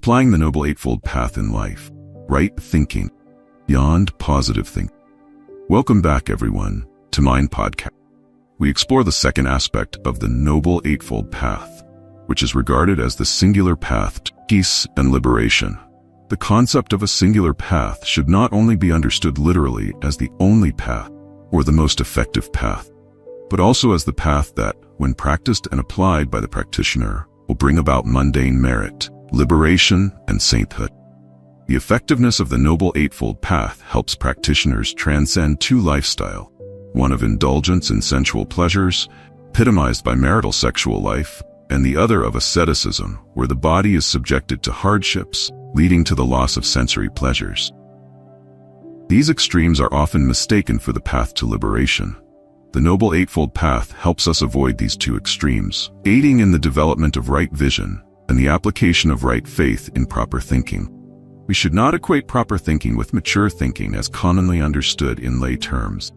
applying the Noble Eightfold Path in life, right thinking, beyond positive thinking. Welcome back, everyone, to Mind Podcast. We explore the second aspect of the Noble Eightfold Path, which is regarded as the singular path to peace and liberation. The concept of a singular path should not only be understood literally as the only path or the most effective path, but also as the path that, when practiced and applied by the practitioner, will bring about mundane merit, liberation, and sainthood. The effectiveness of the Noble Eightfold Path helps practitioners transcend two lifestyles, one of indulgence in sensual pleasures, epitomized by marital sexual life, and the other of asceticism, where the body is subjected to hardships, leading to the loss of sensory pleasures. These extremes are often mistaken for the path to liberation. The Noble Eightfold Path helps us avoid these two extremes, aiding in the development of right vision and the application of right faith in proper thinking. We should not equate proper thinking with mature thinking as commonly understood in lay terms.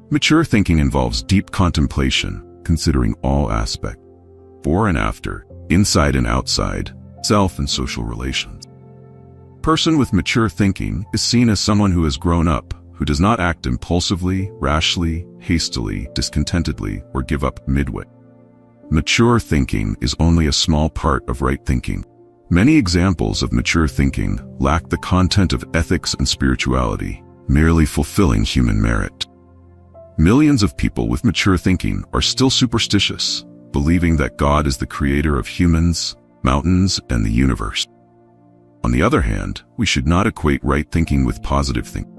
Mature thinking involves deep contemplation, considering all aspects, before and after, inside and outside, self and social relations. A person with mature thinking is seen as someone who has grown up, who does not act impulsively, rashly, hastily, discontentedly, or give up midway. Mature thinking is only a small part of right thinking. Many examples of mature thinking lack the content of ethics and spirituality, merely fulfilling human merit. Millions of people with mature thinking are still superstitious, believing that God is the creator of humans, mountains, and the universe. On the other hand, we should not equate right thinking with positive thinking.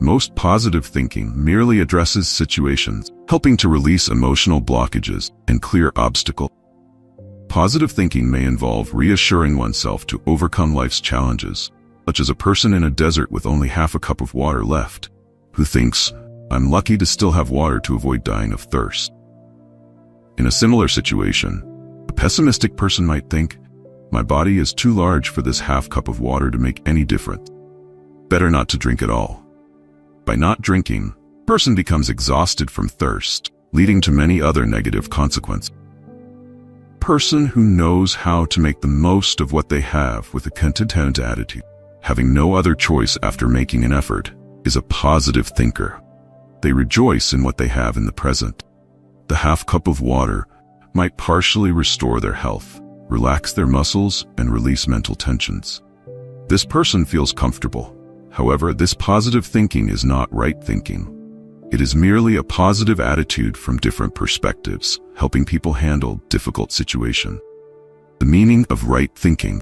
Most positive thinking merely addresses situations, helping to release emotional blockages and clear obstacles. Positive thinking may involve reassuring oneself to overcome life's challenges, such as a person in a desert with only half a cup of water left, who thinks, "I'm lucky to still have water to avoid dying of thirst." In a similar situation, a pessimistic person might think, "My body is too large for this half cup of water to make any difference. Better not to drink at all." By not drinking, a person becomes exhausted from thirst, leading to many other negative consequences. A person who knows how to make the most of what they have with a content attitude, having no other choice after making an effort, is a positive thinker. They rejoice in what they have in the present. The half cup of water might partially restore their health, relax their muscles, and release mental tensions. This person feels comfortable. However, this positive thinking is not right thinking. It is merely a positive attitude from different perspectives, helping people handle difficult situations. The meaning of right thinking.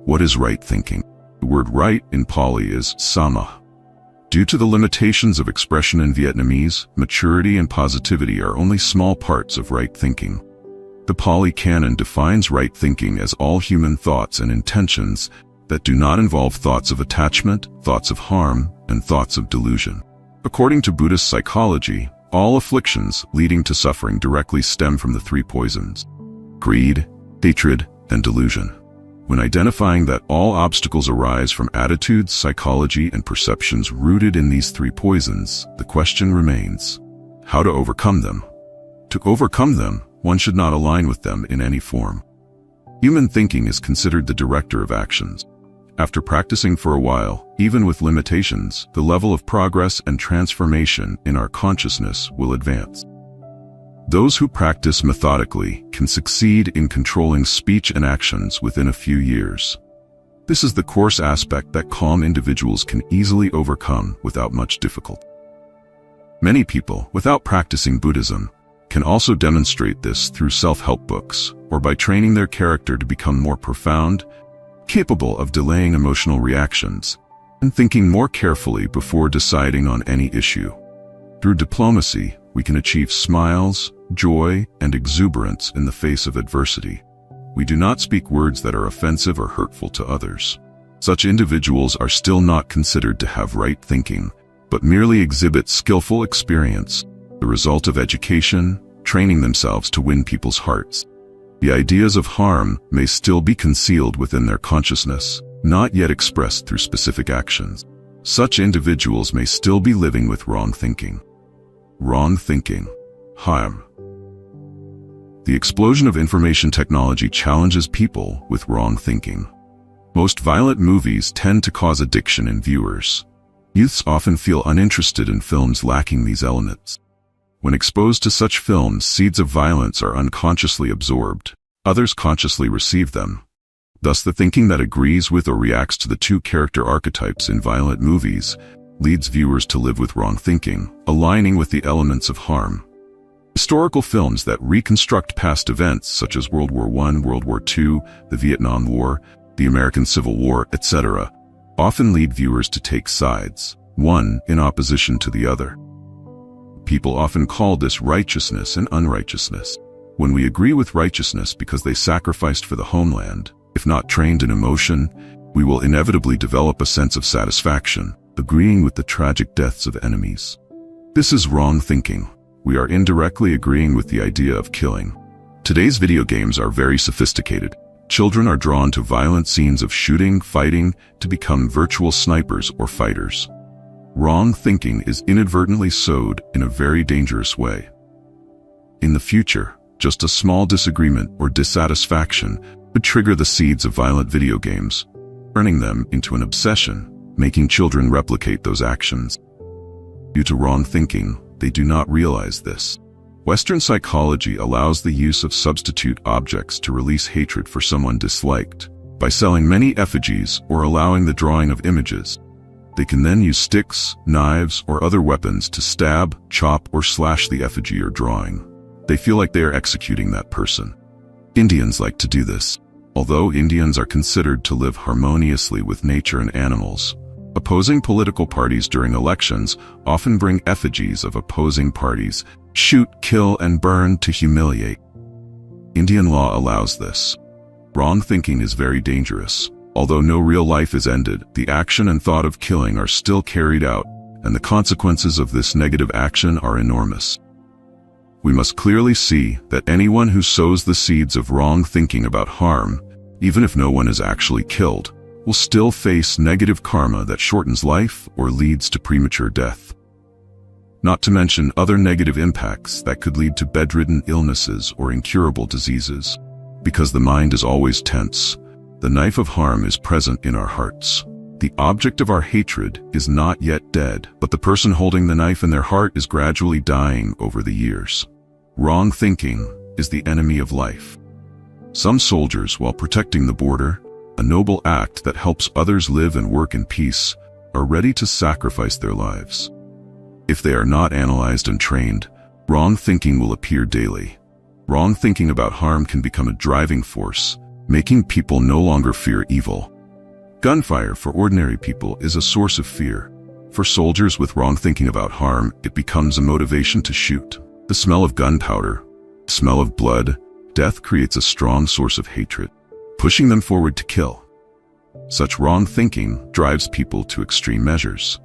What is right thinking? The word right in Pali is sama. Due to the limitations of expression in Vietnamese, maturity and positivity are only small parts of right thinking. The Pali Canon defines right thinking as all human thoughts and intentions that do not involve thoughts of attachment, thoughts of harm, and thoughts of delusion. According to Buddhist psychology, all afflictions leading to suffering directly stem from the three poisons: greed, hatred, and delusion. When identifying that all obstacles arise from attitudes, psychology, and perceptions rooted in these three poisons, the question remains, how to overcome them? To overcome them, one should not align with them in any form. Human thinking is considered the director of actions. After practicing for a while, even with limitations, the level of progress and transformation in our consciousness will advance. Those who practice methodically can succeed in controlling speech and actions within a few years. This is the coarse aspect that calm individuals can easily overcome without much difficulty. Many people, without practicing Buddhism, can also demonstrate this through self-help books or by training their character to become more profound, capable of delaying emotional reactions, and thinking more carefully before deciding on any issue. Through diplomacy, we can achieve smiles, joy, and exuberance in the face of adversity. We do not speak words that are offensive or hurtful to others. Such individuals are still not considered to have right thinking, but merely exhibit skillful experience, the result of education, training themselves to win people's hearts. The ideas of harm may still be concealed within their consciousness, not yet expressed through specific actions. Such individuals may still be living with wrong thinking. Wrong thinking. Harm. The explosion of information technology challenges people with wrong thinking. Most violent movies tend to cause addiction in viewers. Youths often feel uninterested in films lacking these elements. When exposed to such films, seeds of violence are unconsciously absorbed. Others consciously receive them. Thus, the thinking that agrees with or reacts to the two character archetypes in violent movies leads viewers to live with wrong thinking, aligning with the elements of harm. Historical films that reconstruct past events such as World War I, World War II, the Vietnam War, the American Civil War, etc., often lead viewers to take sides, one in opposition to the other. People often call this righteousness and unrighteousness. When we agree with righteousness because they sacrificed for the homeland, if not trained in emotion, we will inevitably develop a sense of satisfaction, agreeing with the tragic deaths of enemies. This is wrong thinking. We are indirectly agreeing with the idea of killing. Today's video games are very sophisticated. Children are drawn to violent scenes of shooting, fighting, to become virtual snipers or fighters. Wrong thinking is inadvertently sowed in a very dangerous way. In the future, just a small disagreement or dissatisfaction would trigger the seeds of violent video games, turning them into an obsession, making children replicate those actions. Due to wrong thinking, they do not realize this. Western psychology allows the use of substitute objects to release hatred for someone disliked. By selling many effigies or allowing the drawing of images, they can then use sticks, knives, or other weapons to stab, chop, or slash the effigy or drawing. They feel like they are executing that person. Indians like to do this. Although Indians are considered to live harmoniously with nature and animals, opposing political parties during elections often bring effigies of opposing parties, shoot, kill, and burn to humiliate. Indian law allows this. Wrong thinking is very dangerous. Although no real life is ended, the action and thought of killing are still carried out, and the consequences of this negative action are enormous. We must clearly see that anyone who sows the seeds of wrong thinking about harm, even if no one is actually killed, will still face negative karma that shortens life or leads to premature death. Not to mention other negative impacts that could lead to bedridden illnesses or incurable diseases. Because the mind is always tense, the knife of harm is present in our hearts. The object of our hatred is not yet dead, but the person holding the knife in their heart is gradually dying over the years. Wrong thinking is the enemy of life. Some soldiers, while protecting the border, a noble act that helps others live and work in peace, are ready to sacrifice their lives. If they are not analyzed and trained, wrong thinking will appear daily. Wrong thinking about harm can become a driving force, making people no longer fear evil. Gunfire for ordinary people is a source of fear. For soldiers with wrong thinking about harm, it becomes a motivation to shoot. The smell of gunpowder, the smell of blood, death creates a strong source of hatred, pushing them forward to kill. Such wrong thinking drives people to extreme measures.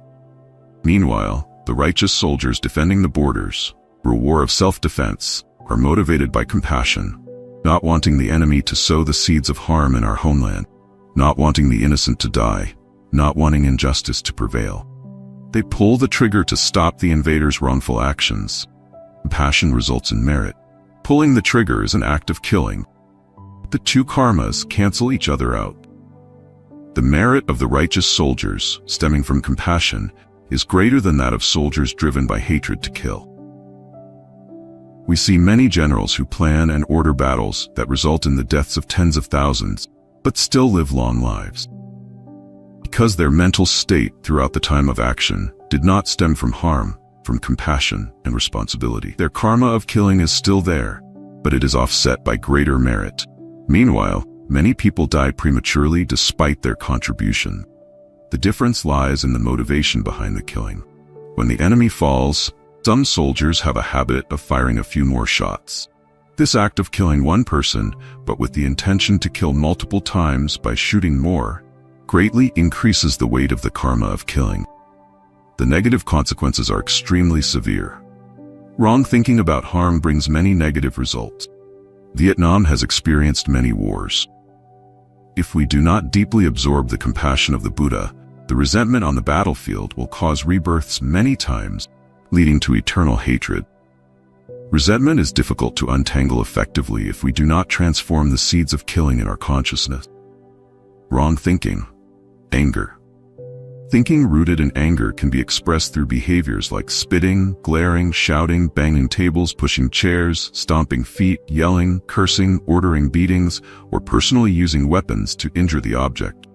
Meanwhile, the righteous soldiers defending the borders, for a war of self-defense, are motivated by compassion, not wanting the enemy to sow the seeds of harm in our homeland, not wanting the innocent to die, not wanting injustice to prevail. They pull the trigger to stop the invaders' wrongful actions. Compassion results in merit. Pulling the trigger is an act of killing. The two karmas cancel each other out. The merit of the righteous soldiers, stemming from compassion, is greater than that of soldiers driven by hatred to kill. We see many generals who plan and order battles that result in the deaths of tens of thousands, but still live long lives. Because their mental state throughout the time of action did not stem from harm, from compassion and responsibility. Their karma of killing is still there, but it is offset by greater merit. Meanwhile, many people die prematurely despite their contribution. The difference lies in the motivation behind the killing. When the enemy falls, some soldiers have a habit of firing a few more shots. This act of killing one person, but with the intention to kill multiple times by shooting more, greatly increases the weight of the karma of killing. The negative consequences are extremely severe. Wrong thinking about harm brings many negative results. Vietnam has experienced many wars. If we do not deeply absorb the compassion of the Buddha, the resentment on the battlefield will cause rebirths many times, leading to eternal hatred. Resentment is difficult to untangle effectively if we do not transform the seeds of killing in our consciousness. Wrong thinking. Anger. Thinking rooted in anger can be expressed through behaviors like spitting, glaring, shouting, banging tables, pushing chairs, stomping feet, yelling, cursing, ordering beatings, or personally using weapons to injure the object.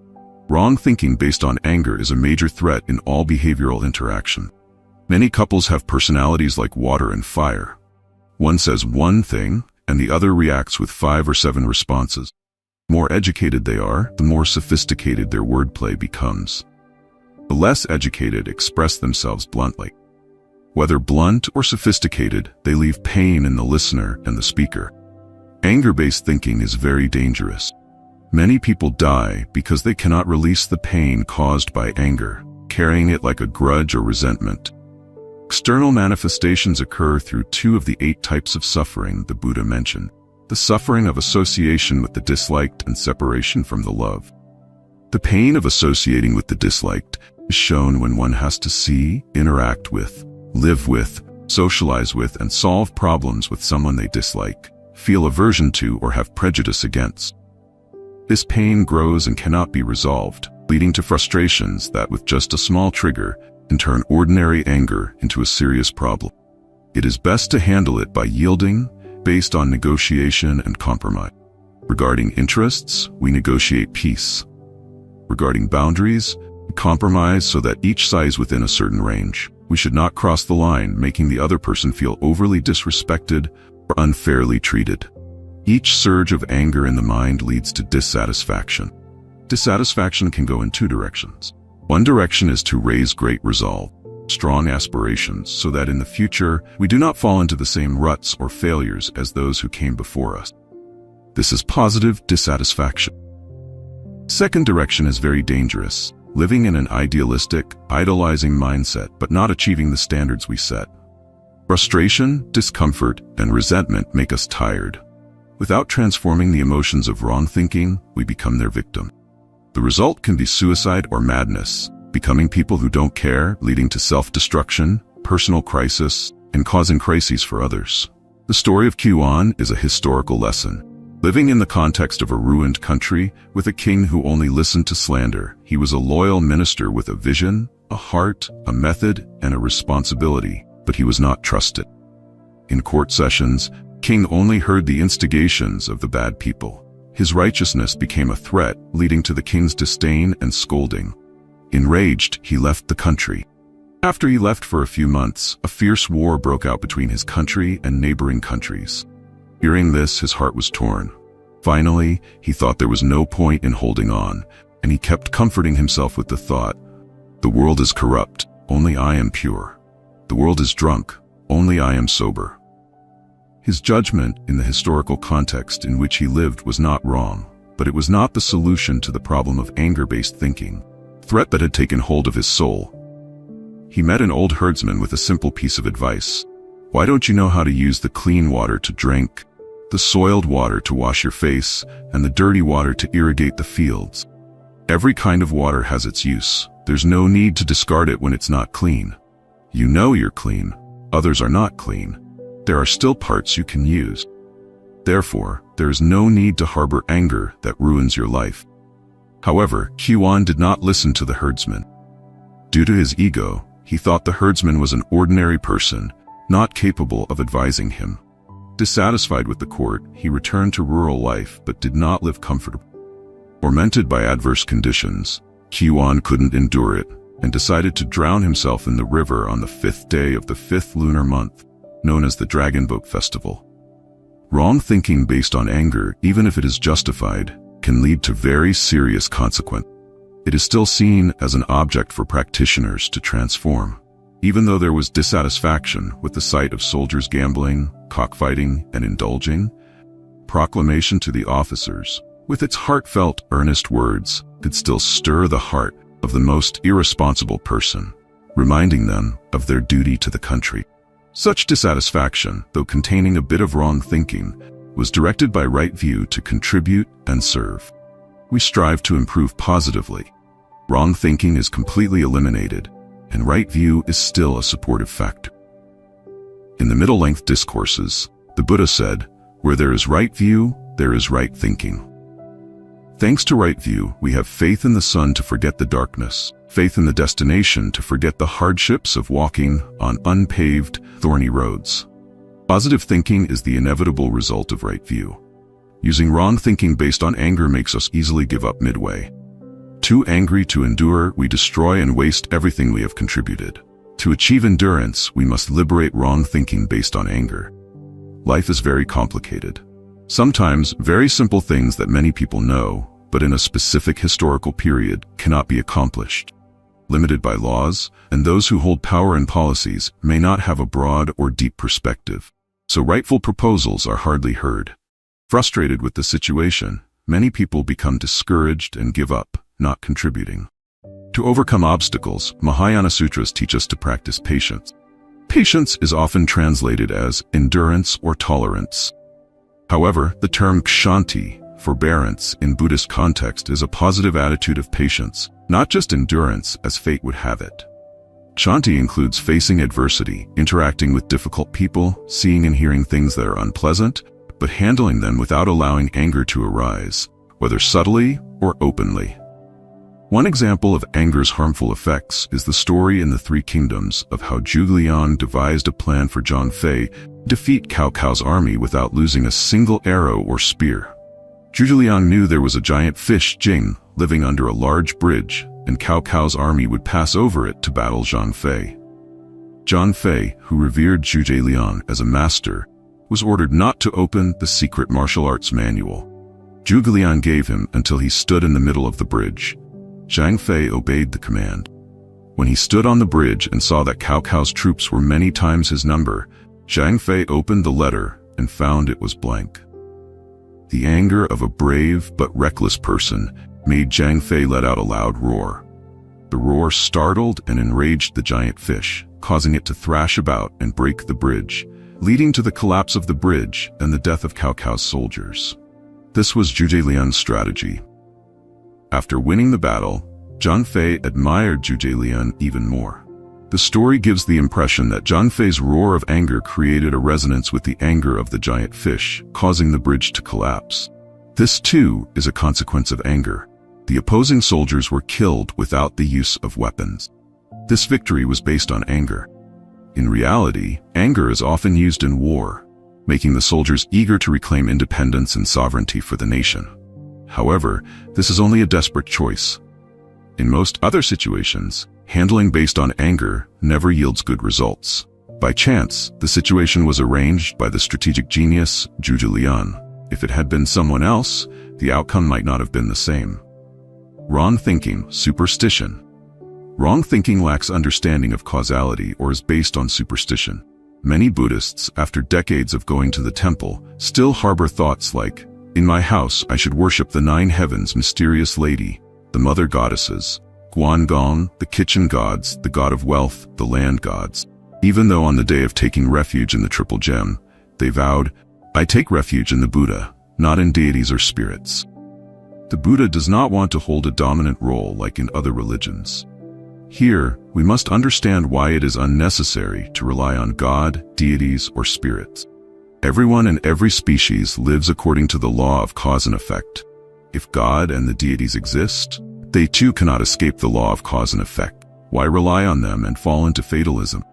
Wrong thinking based on anger is a major threat in all behavioral interaction. Many couples have personalities like water and fire. One says one thing, and the other reacts with 5 or 7 responses. The more educated they are, the more sophisticated their wordplay becomes. The less educated express themselves bluntly. Whether blunt or sophisticated, they leave pain in the listener and the speaker. Anger-based thinking is very dangerous. Many people die because they cannot release the pain caused by anger, carrying it like a grudge or resentment. External manifestations occur through 2 of the 8 types of suffering the Buddha mentioned: the suffering of association with the disliked and separation from the loved. The pain of associating with the disliked is shown when one has to see, interact with, live with, socialize with, and solve problems with someone they dislike, feel aversion to, or have prejudice against. This pain grows and cannot be resolved, leading to frustrations that, with just a small trigger, can turn ordinary anger into a serious problem. It is best to handle it by yielding, based on negotiation and compromise. Regarding interests, we negotiate peace. Regarding boundaries, we compromise so that each side is within a certain range. We should not cross the line, making the other person feel overly disrespected or unfairly treated. Each surge of anger in the mind leads to dissatisfaction. Dissatisfaction can go in 2 directions. One direction is to raise great resolve, strong aspirations, so that in the future we do not fall into the same ruts or failures as those who came before us. This is positive dissatisfaction. Second direction is very dangerous, living in an idealistic, idolizing mindset but not achieving the standards we set. Frustration, discomfort, and resentment make us tired. Without transforming the emotions of wrong thinking, we become their victim. The result can be suicide or madness, becoming people who don't care, leading to self-destruction, personal crisis, and causing crises for others. The story of Qiwan is a historical lesson. Living in the context of a ruined country, with a king who only listened to slander, he was a loyal minister with a vision, a heart, a method, and a responsibility, but he was not trusted. In court sessions, King only heard the instigations of the bad people. His righteousness became a threat, leading to the king's disdain and scolding. Enraged, he left the country. After he left for a few months, a fierce war broke out between his country and neighboring countries. Hearing this, his heart was torn. Finally, he thought there was no point in holding on, and he kept comforting himself with the thought, "The world is corrupt, only I am pure. The world is drunk, only I am sober." His judgment in the historical context in which he lived was not wrong, but it was not the solution to the problem of anger-based thinking, threat that had taken hold of his soul. He met an old herdsman with a simple piece of advice. "Why don't you know how to use the clean water to drink, the soiled water to wash your face, and the dirty water to irrigate the fields? Every kind of water has its use. There's no need to discard it when it's not clean. You know you're clean. Others are not clean. There are still parts you can use. Therefore, there is no need to harbor anger that ruins your life." However, Qiwan did not listen to the herdsman. Due to his ego, he thought the herdsman was an ordinary person, not capable of advising him. Dissatisfied with the court, he returned to rural life but did not live comfortably. Tormented by adverse conditions, Qiwan couldn't endure it and decided to drown himself in the river on the 5th day of the 5th lunar month, known as the Dragon Boat Festival. Wrong thinking based on anger, even if it is justified, can lead to very serious consequences. It is still seen as an object for practitioners to transform. Even though there was dissatisfaction with the sight of soldiers gambling, cockfighting, and indulging, proclamation to the officers, with its heartfelt, earnest words, could still stir the heart of the most irresponsible person, reminding them of their duty to the country. Such dissatisfaction, though containing a bit of wrong thinking, was directed by right view to contribute and serve. We strive to improve positively. Wrong thinking is completely eliminated, and right view is still a supportive factor. In the middle-length discourses, the Buddha said, "Where there is right view, there is right thinking." Thanks to right view, we have faith in the sun to forget the darkness, faith in the destination to forget the hardships of walking on unpaved, thorny roads. Positive thinking is the inevitable result of right view. Using wrong thinking based on anger makes us easily give up midway. Too angry to endure, we destroy and waste everything we have contributed. To achieve endurance, we must liberate wrong thinking based on anger. Life is very complicated. Sometimes, very simple things that many people know, but in a specific historical period, cannot be accomplished. Limited by laws, and those who hold power and policies may not have a broad or deep perspective, so rightful proposals are hardly heard. Frustrated with the situation, many people become discouraged and give up, not contributing. To overcome obstacles, Mahayana Sutras teach us to practice patience. Patience is often translated as endurance or tolerance. However, the term kshanti, forbearance, in Buddhist context is a positive attitude of patience, not just endurance as fate would have it. Kshanti includes facing adversity, interacting with difficult people, seeing and hearing things that are unpleasant, but handling them without allowing anger to arise, whether subtly or openly. One example of anger's harmful effects is the story in the Three Kingdoms of how Zhuge Liang devised a plan for Zhang Fei to defeat Cao Cao's army without losing a single arrow or spear. Zhuge Liang knew there was a giant fish, Jing, living under a large bridge, and Cao Cao's army would pass over it to battle Zhang Fei. Zhang Fei, who revered Zhuge Liang as a master, was ordered not to open the secret martial arts manual. Zhuge Liang gave him until he stood in the middle of the bridge. Zhang Fei obeyed the command. When he stood on the bridge and saw that Cao Cao's troops were many times his number, Zhang Fei opened the letter and found it was blank. The anger of a brave but reckless person made Zhang Fei let out a loud roar. The roar startled and enraged the giant fish, causing it to thrash about and break the bridge, leading to the collapse of the bridge and the death of Cao Cao's soldiers. This was Zhuge Liang's strategy. After winning the battle, Zhang Fei admired Zhuge Liang even more. The story gives the impression that Zhang Fei's roar of anger created a resonance with the anger of the giant fish, causing the bridge to collapse. This too is a consequence of anger. The opposing soldiers were killed without the use of weapons. This victory was based on anger. In reality, anger is often used in war, making the soldiers eager to reclaim independence and sovereignty for the nation. However, this is only a desperate choice. In most other situations, handling based on anger never yields good results. By chance, the situation was arranged by the strategic genius, Zhuge Liang. If it had been someone else, the outcome might not have been the same. Wrong thinking, superstition. Wrong thinking lacks understanding of causality or is based on superstition. Many Buddhists, after decades of going to the temple, still harbor thoughts like, "In my house I should worship the 9 heavens mysterious lady, the mother goddesses, Guangong, the kitchen gods, the god of wealth, the land gods." Even though on the day of taking refuge in the Triple Gem, they vowed, "I take refuge in the Buddha, not in deities or spirits." The Buddha does not want to hold a dominant role like in other religions. Here, we must understand why it is unnecessary to rely on God, deities, or spirits. Everyone in every species lives according to the law of cause and effect. If God and the deities exist, they too cannot escape the law of cause and effect. Why rely on them and fall into fatalism?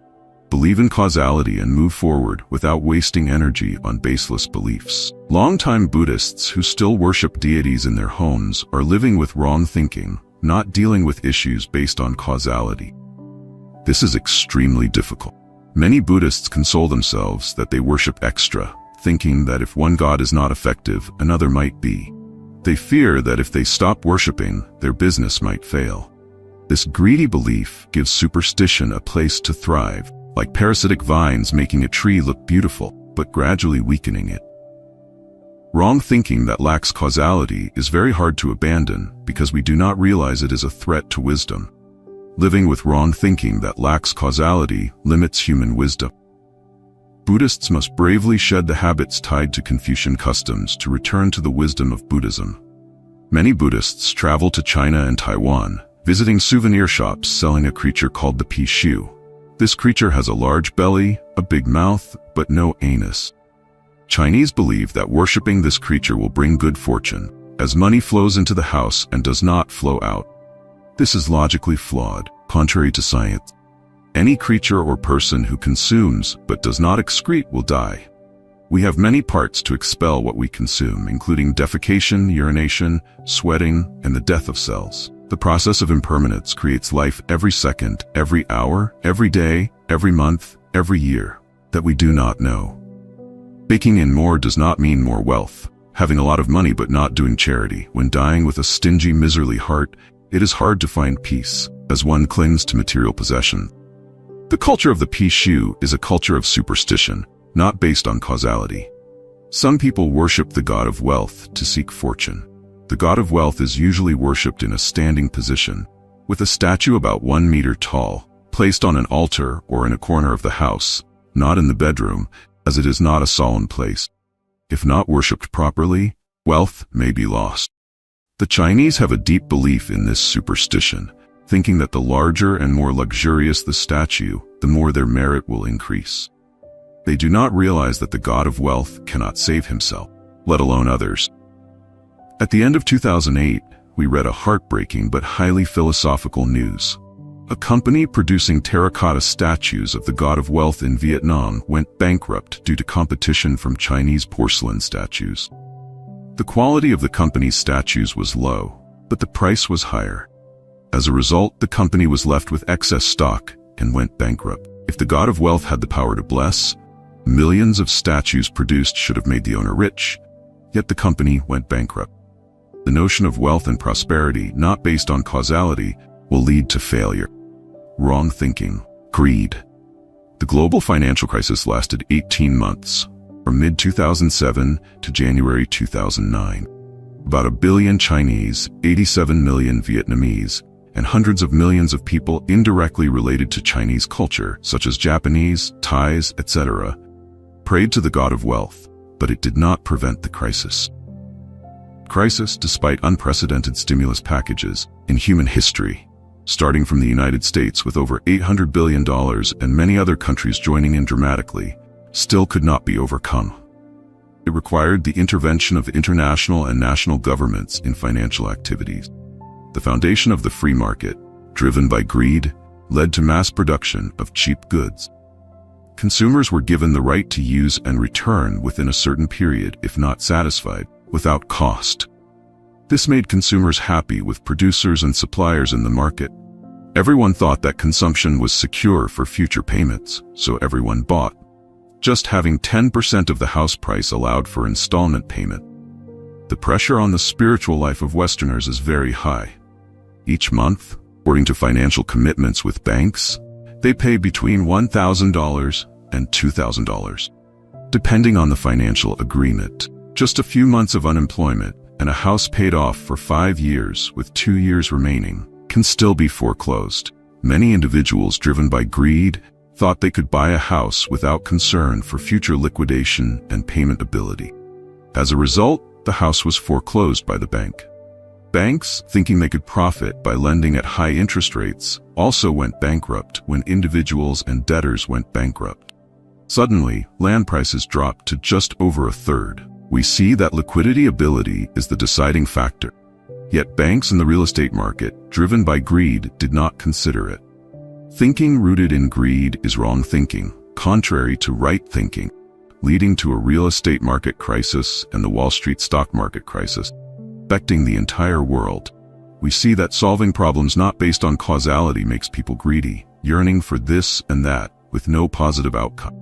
Believe in causality and move forward without wasting energy on baseless beliefs. Longtime Buddhists who still worship deities in their homes are living with wrong thinking, not dealing with issues based on causality. This is extremely difficult. Many Buddhists console themselves that they worship extra, thinking that if one god is not effective, another might be. They fear that if they stop worshiping, their business might fail. This greedy belief gives superstition a place to thrive, like parasitic vines making a tree look beautiful, but gradually weakening it. Wrong thinking that lacks causality is very hard to abandon because we do not realize it is a threat to wisdom. Living with wrong thinking that lacks causality limits human wisdom. Buddhists must bravely shed the habits tied to Confucian customs to return to the wisdom of Buddhism. Many Buddhists travel to China and Taiwan, visiting souvenir shops selling a creature called the Pi Shu. This creature has a large belly, a big mouth, but no anus. Chinese believe that worshipping this creature will bring good fortune, as money flows into the house and does not flow out. This is logically flawed, contrary to science. Any creature or person who consumes but does not excrete will die. We have many parts to expel what we consume, including defecation, urination, sweating, and the death of cells. The process of impermanence creates life every second, every hour, every day, every month, every year, that we do not know. Baking in more does not mean more wealth. Having a lot of money but not doing charity. When dying with a stingy, miserly heart, it is hard to find peace, as one clings to material possession. The culture of the pea shoe is a culture of superstition, not based on causality. Some people worship the god of wealth to seek fortune. The god of wealth is usually worshipped in a standing position, with a statue about 1 meter tall, placed on an altar or in a corner of the house, not in the bedroom, as it is not a solemn place. If not worshipped properly, wealth may be lost. The Chinese have a deep belief in this superstition, thinking that the larger and more luxurious the statue, the more their merit will increase. They do not realize that the god of wealth cannot save himself, let alone others. At the end of 2008, we read a heartbreaking but highly philosophical news. A company producing terracotta statues of the god of wealth in Vietnam went bankrupt due to competition from Chinese porcelain statues. The quality of the company's statues was low, but the price was higher. As a result, the company was left with excess stock and went bankrupt. If the god of wealth had the power to bless, millions of statues produced should have made the owner rich, yet the company went bankrupt. The notion of wealth and prosperity, not based on causality, will lead to failure. Wrong thinking, greed. The global financial crisis lasted 18 months, from mid-2007 to January 2009. About 1 billion Chinese, 87 million Vietnamese, and hundreds of millions of people indirectly related to Chinese culture, such as Japanese, Thais, etc., prayed to the god of wealth, but it did not prevent the crisis. Crisis, despite unprecedented stimulus packages in human history, starting from the United States with over $800 billion and many other countries joining in dramatically, still could not be overcome. It required the intervention of international and national governments in financial activities. The foundation of the free market, driven by greed, led to mass production of cheap goods. Consumers were given the right to use and return within a certain period if not satisfied, without cost. This made consumers happy with producers and suppliers in the market. Everyone thought that consumption was secure for future payments, so everyone bought. Just having 10% of the house price allowed for installment payment. The pressure on the spiritual life of Westerners is very high. Each month, according to financial commitments with banks, they pay between $1,000 and $2,000. Depending on the financial agreement, just a few months of unemployment and a house paid off for 5 years with 2 years remaining can still be foreclosed. Many individuals driven by greed thought they could buy a house without concern for future liquidation and payment ability. As a result, the house was foreclosed by the bank. Banks, thinking they could profit by lending at high interest rates, also went bankrupt when individuals and debtors went bankrupt. Suddenly, land prices dropped to just over a third. We see that liquidity ability is the deciding factor. Yet banks in the real estate market, driven by greed, did not consider it. Thinking rooted in greed is wrong thinking, contrary to right thinking, leading to a real estate market crisis and the Wall Street stock market crisis, affecting the entire world. We see that solving problems not based on causality makes people greedy, yearning for this and that, with no positive outcome.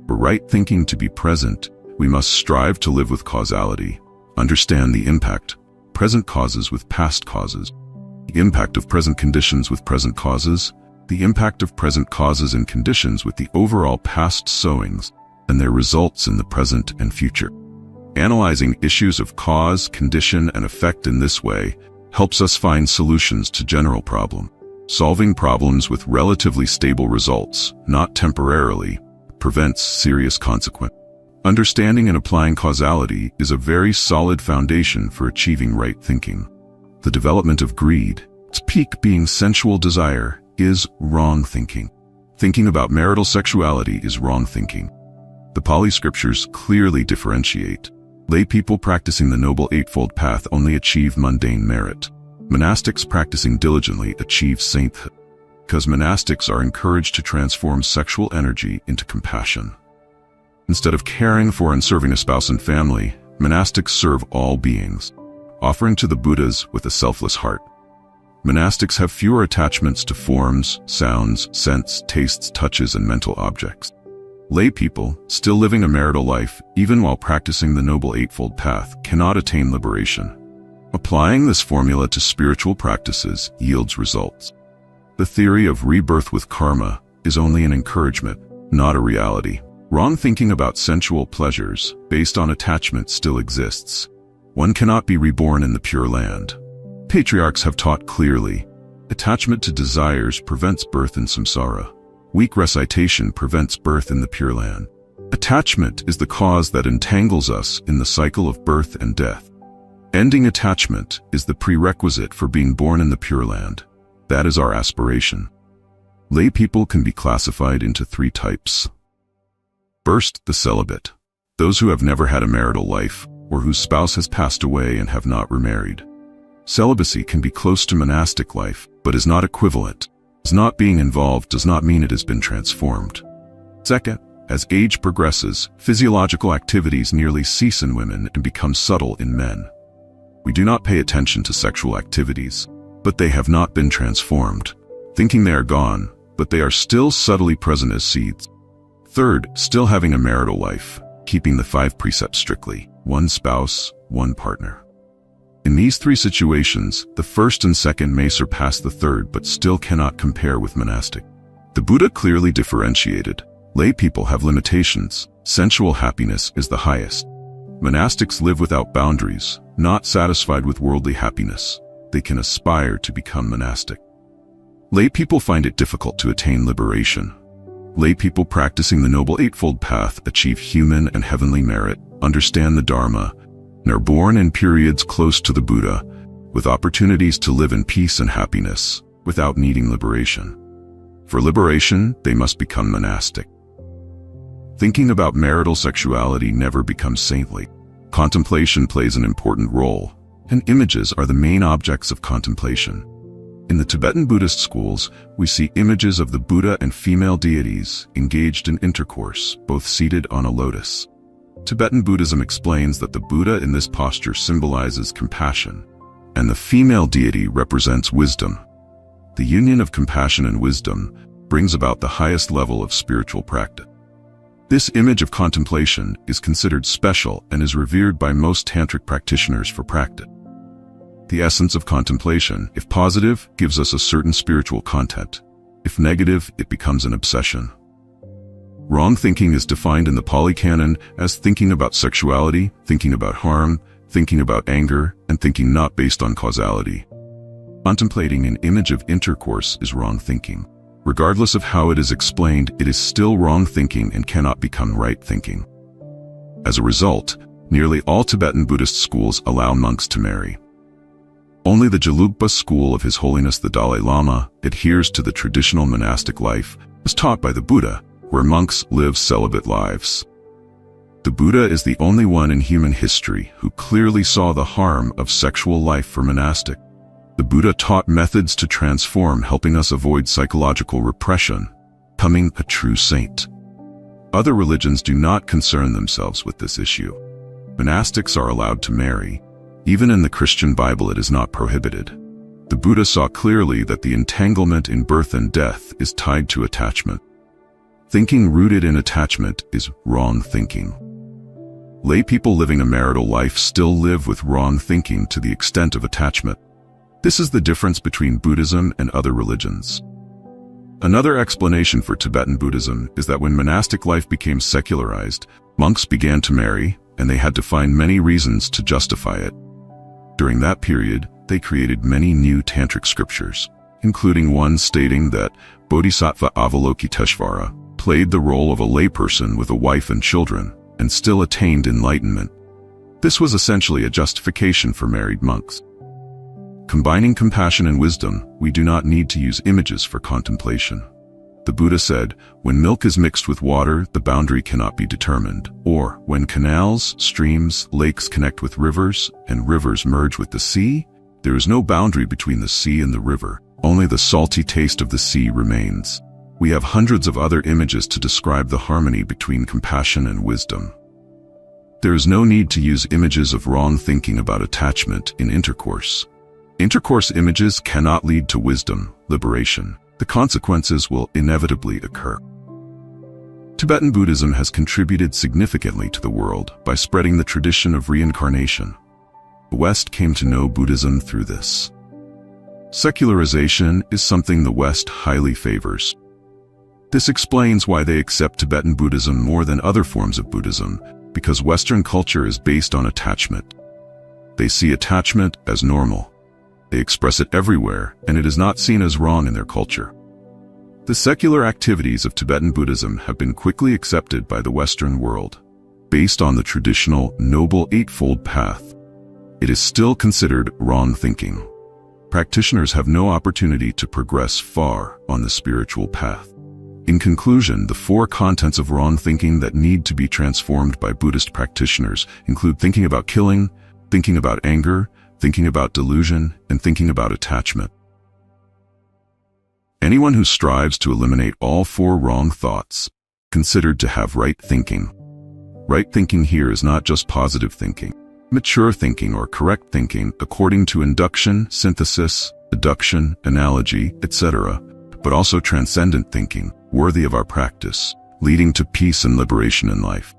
For right thinking to be present, we must strive to live with causality, understand the impact, present causes with past causes, the impact of present conditions with present causes, the impact of present causes and conditions with the overall past sowings, and their results in the present and future. Analyzing issues of cause, condition, and effect in this way helps us find solutions to general problems. Solving problems with relatively stable results, not temporarily, prevents serious consequences. Understanding and applying causality is a very solid foundation for achieving right thinking. The development of greed, its peak being sensual desire, is wrong thinking. Thinking about marital sexuality is wrong thinking. The Pali scriptures clearly differentiate. Lay people practicing the Noble Eightfold Path only achieve mundane merit. Monastics practicing diligently achieve sainthood, because monastics are encouraged to transform sexual energy into compassion. Instead of caring for and serving a spouse and family, monastics serve all beings, offering to the Buddhas with a selfless heart. Monastics have fewer attachments to forms, sounds, scents, tastes, touches, and mental objects. Lay people, still living a marital life, even while practicing the Noble Eightfold Path, cannot attain liberation. Applying this formula to spiritual practices yields results. The theory of rebirth with karma is only an encouragement, not a reality. Wrong thinking about sensual pleasures, based on attachment, still exists. One cannot be reborn in the Pure Land. Patriarchs have taught clearly, attachment to desires prevents birth in samsara. Weak recitation prevents birth in the Pure Land. Attachment is the cause that entangles us in the cycle of birth and death. Ending attachment is the prerequisite for being born in the Pure Land. That is our aspiration. Lay people can be classified into 3 types. First, the celibate. Those who have never had a marital life, or whose spouse has passed away and have not remarried. Celibacy can be close to monastic life, but is not equivalent. As not being involved does not mean it has been transformed. Second, as age progresses, physiological activities nearly cease in women and become subtle in men. We do not pay attention to sexual activities, but they have not been transformed, thinking they are gone, but they are still subtly present as seeds. Third, still having a marital life, keeping the 5 precepts strictly, 1 spouse, 1 partner. In these 3 situations, the first and second may surpass the third but still cannot compare with monastic. The Buddha clearly differentiated. Lay people have limitations. Sensual happiness is the highest. Monastics live without boundaries, not satisfied with worldly happiness. They can aspire to become monastic. Lay people find it difficult to attain liberation. Lay people practicing the Noble Eightfold Path achieve human and heavenly merit, understand the Dharma, and are born in periods close to the Buddha, with opportunities to live in peace and happiness, without needing liberation. For liberation, they must become monastic. Thinking about marital sexuality never becomes saintly. Contemplation plays an important role, and images are the main objects of contemplation. In the Tibetan Buddhist schools, we see images of the Buddha and female deities engaged in intercourse, both seated on a lotus. Tibetan Buddhism explains that the Buddha in this posture symbolizes compassion, and the female deity represents wisdom. The union of compassion and wisdom brings about the highest level of spiritual practice. This image of contemplation is considered special and is revered by most tantric practitioners for practice. The essence of contemplation, if positive, gives us a certain spiritual content. If negative, it becomes an obsession. Wrong thinking is defined in the Pali Canon as thinking about sexuality, thinking about harm, thinking about anger, and thinking not based on causality. Contemplating an image of intercourse is wrong thinking. Regardless of how it is explained, it is still wrong thinking and cannot become right thinking. As a result, nearly all Tibetan Buddhist schools allow monks to marry. Only the Gelugpa school of His Holiness the Dalai Lama adheres to the traditional monastic life as taught by the Buddha, where monks live celibate lives. The Buddha is the only one in human history who clearly saw the harm of sexual life for monastic. The Buddha taught methods to transform, helping us avoid psychological repression, becoming a true saint. Other religions do not concern themselves with this issue. Monastics are allowed to marry. Even in the Christian Bible it is not prohibited. The Buddha saw clearly that the entanglement in birth and death is tied to attachment. Thinking rooted in attachment is wrong thinking. Lay people living a marital life still live with wrong thinking to the extent of attachment. This is the difference between Buddhism and other religions. Another explanation for Tibetan Buddhism is that when monastic life became secularized, monks began to marry, and they had to find many reasons to justify it. During that period, they created many new tantric scriptures, including one stating that Bodhisattva Avalokiteshvara played the role of a layperson with a wife and children, and still attained enlightenment. This was essentially a justification for married monks. Combining compassion and wisdom, we do not need to use images for contemplation. The Buddha said, when milk is mixed with water, the boundary cannot be determined. Or, when canals, streams, lakes connect with rivers, and rivers merge with the sea, there is no boundary between the sea and the river. Only the salty taste of the sea remains. We have hundreds of other images to describe the harmony between compassion and wisdom. There is no need to use images of wrong thinking about attachment in intercourse. Intercourse images cannot lead to wisdom, liberation. The consequences will inevitably occur. Tibetan Buddhism has contributed significantly to the world by spreading the tradition of reincarnation. The West came to know Buddhism through this. Secularization is something the West highly favors. This explains why they accept Tibetan Buddhism more than other forms of Buddhism, because Western culture is based on attachment. They see attachment as normal. They express it everywhere, and it is not seen as wrong in their culture. The secular activities of Tibetan Buddhism have been quickly accepted by the Western world. Based on the traditional Noble Eightfold Path, it is still considered wrong thinking. Practitioners have no opportunity to progress far on the spiritual path. In conclusion, the four contents of wrong thinking that need to be transformed by Buddhist practitioners include thinking about killing, thinking about anger, thinking about delusion, and thinking about attachment. Anyone who strives to eliminate all four wrong thoughts, considered to have right thinking. Right thinking here is not just positive thinking, mature thinking or correct thinking according to induction, synthesis, deduction, analogy, etc., but also transcendent thinking, worthy of our practice, leading to peace and liberation in life.